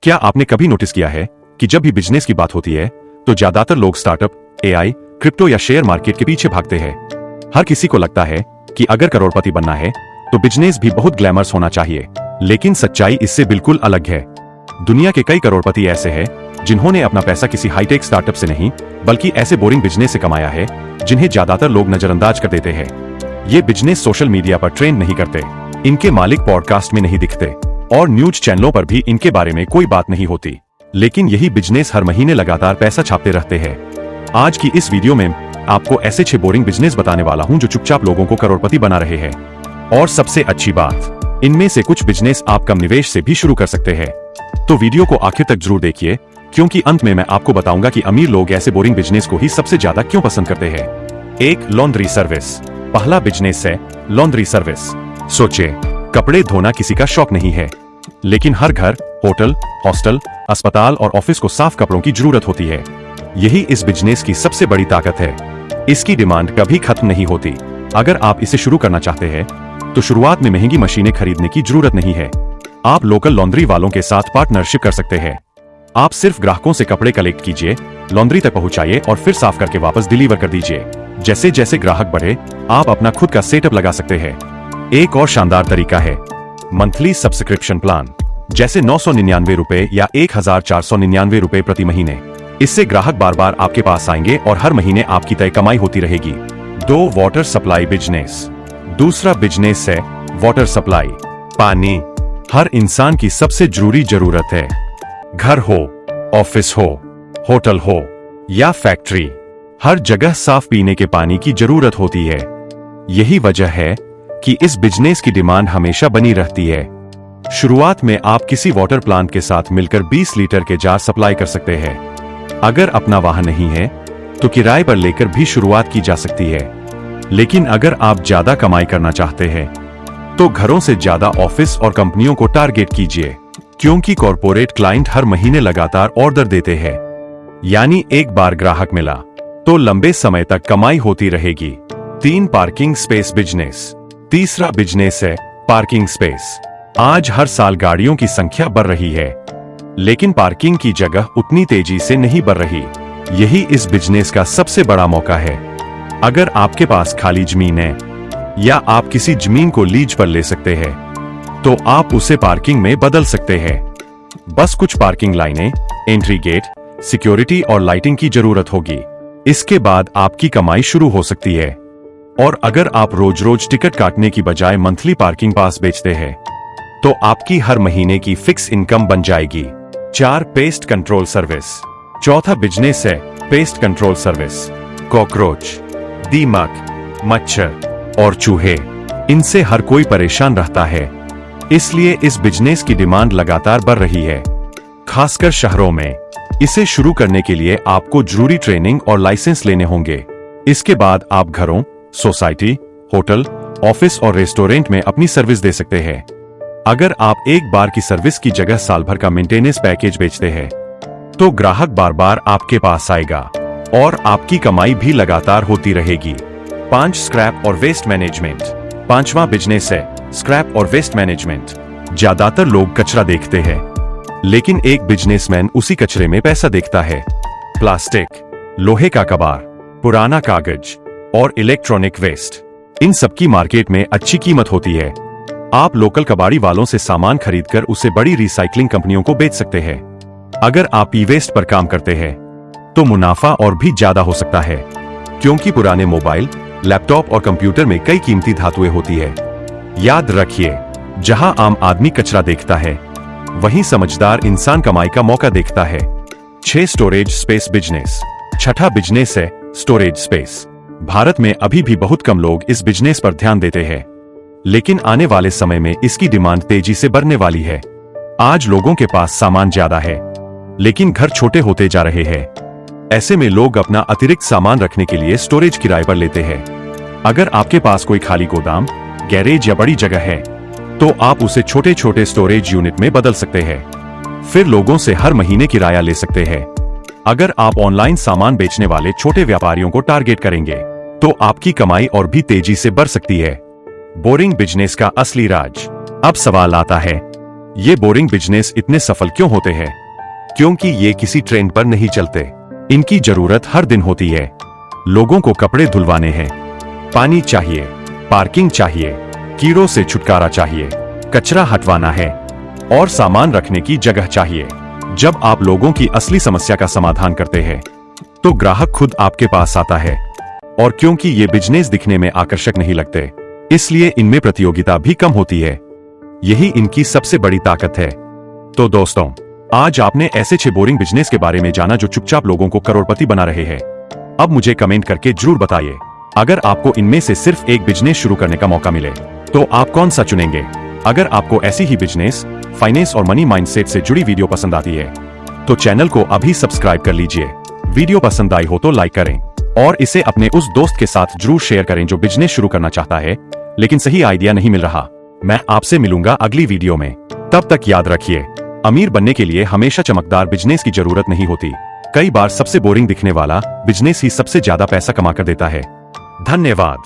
क्या आपने कभी नोटिस किया है कि जब भी बिजनेस की बात होती है तो ज्यादातर लोग स्टार्टअप, एआई, क्रिप्टो या शेयर मार्केट के पीछे भागते हैं। हर किसी को लगता है कि अगर करोड़पति बनना है तो बिजनेस भी बहुत ग्लैमरस होना चाहिए, लेकिन सच्चाई इससे बिल्कुल अलग है। दुनिया के कई करोड़पति ऐसे हैं जिन्होंने अपना पैसा किसी हाईटेक स्टार्टअप से नहीं बल्कि ऐसे बोरिंग बिजनेस से कमाया है जिन्हें ज्यादातर लोग नजरअंदाज कर देते हैं। ये बिजनेस सोशल मीडिया पर ट्रेंड नहीं करते, इनके मालिक पॉडकास्ट में नहीं दिखते और न्यूज चैनलों पर भी इनके बारे में कोई बात नहीं होती, लेकिन यही बिजनेस हर महीने लगातार पैसा छापते रहते हैं। आज की इस वीडियो में आपको ऐसे 6 बोरिंग बिजनेस बताने वाला हूं जो चुपचाप लोगों को करोड़पति बना रहे हैं। और सबसे अच्छी बात, इनमें से कुछ बिजनेस आप कम निवेश से भी शुरू कर सकते हैं। तो वीडियो को आखिर तक जरूर देखिए, क्योंकि अंत में मैं आपको बताऊंगा कि अमीर लोग ऐसे बोरिंग बिजनेस को ही सबसे ज्यादा क्यों पसंद करते हैं। 1. Laundry service. पहला बिजनेस है लॉन्ड्री सर्विस। सोचे, कपड़े धोना किसी का शौक नहीं है, लेकिन हर घर, होटल, हॉस्टल, अस्पताल और ऑफिस को साफ कपड़ों की जरूरत होती है। यही इस बिजनेस की सबसे बड़ी ताकत है। इसकी डिमांड कभी खत्म नहीं होती। अगर आप इसे शुरू करना चाहते हैं तो शुरुआत में महंगी मशीनें खरीदने की जरूरत नहीं है। आप लोकल लॉन्ड्री वालों के साथ पार्टनरशिप कर सकते हैं। आप सिर्फ ग्राहकों से कपड़े कलेक्ट कीजिए, लॉन्ड्री तक पहुंचाइए और फिर साफ करके वापस डिलीवर कर दीजिए। जैसे जैसे ग्राहक बढ़े, आप अपना खुद का सेटअप लगा सकते हैं। एक और शानदार तरीका है मंथली सब्सक्रिप्शन प्लान, जैसे 999 रुपए या 1499 रुपए प्रति महीने। इससे ग्राहक बार बार आपके पास आएंगे और हर महीने आपकी तय कमाई होती रहेगी। 2. Water supply business. दूसरा बिजनेस है वाटर सप्लाई। पानी हर इंसान की सबसे जरूरी जरूरत है। घर हो, ऑफिस हो, होटल हो या फैक्ट्री, हर जगह साफ पीने के पानी की जरूरत होती है। यही वजह है कि इस बिजनेस की डिमांड हमेशा बनी रहती है। शुरुआत में आप किसी वाटर प्लांट के साथ मिलकर 20 लीटर के जार सप्लाई कर सकते हैं। अगर अपना वाहन नहीं है तो किराए पर लेकर भी शुरुआत की जा सकती है। लेकिन अगर आप ज्यादा कमाई करना चाहते हैं तो घरों से ज्यादा ऑफिस और कंपनियों को टारगेट कीजिए, क्योंकि कॉर्पोरेट क्लाइंट हर महीने लगातार ऑर्डर देते हैं। यानी एक बार ग्राहक मिला तो लंबे समय तक कमाई होती रहेगी। 3. Parking space business. तीसरा बिजनेस है पार्किंग स्पेस। आज हर साल गाड़ियों की संख्या बढ़ रही है, लेकिन पार्किंग की जगह उतनी तेजी से नहीं बढ़ रही। यही इस बिजनेस का सबसे बड़ा मौका है। अगर आपके पास खाली जमीन है या आप किसी जमीन को लीज पर ले सकते हैं तो आप उसे पार्किंग में बदल सकते हैं। बस कुछ पार्किंग लाइनें, एंट्री गेट, सिक्योरिटी और लाइटिंग की जरूरत होगी। इसके बाद आपकी कमाई शुरू हो सकती है। और अगर आप रोज रोज टिकट काटने की बजाय मंथली पार्किंग पास बेचते हैं तो आपकी हर महीने की फिक्स इनकम बन जाएगी। 4. Pest control service. चौथा बिजनेस है पेस्ट कंट्रोल सर्विस। कॉकरोच, दीमक, मच्छर और चूहे, इनसे हर कोई परेशान रहता है। इसलिए इस बिजनेस की डिमांड लगातार बढ़ रही है, खासकर शहरों में। इसे शुरू करने के लिए आपको जरूरी ट्रेनिंग और लाइसेंस लेने होंगे। इसके बाद आप घरों, सोसाइटी, होटल, ऑफिस और रेस्टोरेंट में अपनी सर्विस दे सकते हैं। अगर आप एक बार की सर्विस की जगह साल भर का मेंटेनेंस पैकेज बेचते हैं तो ग्राहक बार बार आपके पास आएगा और आपकी कमाई भी लगातार होती रहेगी। 5. स्क्रैप और वेस्ट मैनेजमेंट। पांचवा बिजनेस है स्क्रैप और वेस्ट मैनेजमेंट। ज्यादातर लोग कचरा देखते हैं, लेकिन एक बिजनेसमैन उसी कचरे में पैसा देखता है। प्लास्टिक, लोहे का कबाड़, पुराना कागज और इलेक्ट्रॉनिक वेस्ट, इन सब की मार्केट में अच्छी कीमत होती है। आप लोकल कबाड़ी वालों से सामान खरीदकर उसे बड़ी रिसाइकलिंग कंपनियों को बेच सकते हैं। अगर आप ई वेस्ट पर काम करते हैं तो मुनाफा और भी ज्यादा हो सकता है, क्योंकि पुराने मोबाइल, लैपटॉप और कंप्यूटर में कई कीमती धातुएं होती है। याद रखिए, जहां आम आदमी कचरा देखता है वहीं समझदार इंसान कमाई का मौका देखता है। 6. Storage space business. छठा बिजनेस है स्टोरेज स्पेस। भारत में अभी भी बहुत कम लोग इस बिजनेस पर ध्यान देते हैं, लेकिन आने वाले समय में इसकी डिमांड तेजी से बढ़ने वाली है। आज लोगों के पास सामान ज्यादा है, लेकिन घर छोटे होते जा रहे हैं। ऐसे में लोग अपना अतिरिक्त सामान रखने के लिए स्टोरेज किराए पर लेते हैं। अगर आपके पास कोई खाली गोदाम, गैरेज या बड़ी जगह है तो आप उसे छोटे छोटे स्टोरेज यूनिट में बदल सकते हैं। फिर लोगों से हर महीने किराया ले सकते हैं। अगर आप ऑनलाइन सामान बेचने वाले छोटे व्यापारियों को टारगेट करेंगे तो आपकी कमाई और भी तेजी से बढ़ सकती है। बोरिंग बिजनेस का असली राज। अब सवाल आता है, ये बोरिंग बिजनेस इतने सफल क्यों होते हैं? क्योंकि ये किसी ट्रेंड पर नहीं चलते। इनकी जरूरत हर दिन होती है। लोगों को कपड़े धुलवाने हैं, पानी चाहिए, पार्किंग चाहिए, कीड़ों से छुटकारा चाहिए, कचरा हटवाना है और सामान रखने की जगह चाहिए। जब आप लोगों की असली समस्या का समाधान करते हैं तो ग्राहक खुद आपके पास आता है। और क्योंकि ये बिजनेस दिखने में आकर्षक नहीं लगते, इसलिए इनमें प्रतियोगिता भी कम होती है। यही इनकी सबसे बड़ी ताकत है। तो दोस्तों, आज आपने ऐसे 6 बोरिंग बिजनेस के बारे में जाना जो चुपचाप लोगों को करोड़पति बना रहे हैं। अब मुझे कमेंट करके जरूर बताइए, अगर आपको इनमें से सिर्फ एक बिजनेस शुरू करने का मौका मिले तो आप कौन सा चुनेंगे? अगर आपको ऐसी ही बिजनेस, फाइनेंस और मनी माइंडसेट से जुड़ी वीडियो पसंद आती है तो चैनल को अभी सब्सक्राइब कर लीजिए। वीडियो पसंद आई हो तो लाइक करें और इसे अपने उस दोस्त के साथ जरूर शेयर करें जो बिजनेस शुरू करना चाहता है लेकिन सही आइडिया नहीं मिल रहा। मैं आपसे मिलूंगा अगली वीडियो में। तब तक याद रखिए, अमीर बनने के लिए हमेशा चमकदार बिजनेस की जरूरत नहीं होती। कई बार सबसे बोरिंग दिखने वाला बिजनेस ही सबसे ज्यादा पैसा कमा कर देता है। धन्यवाद।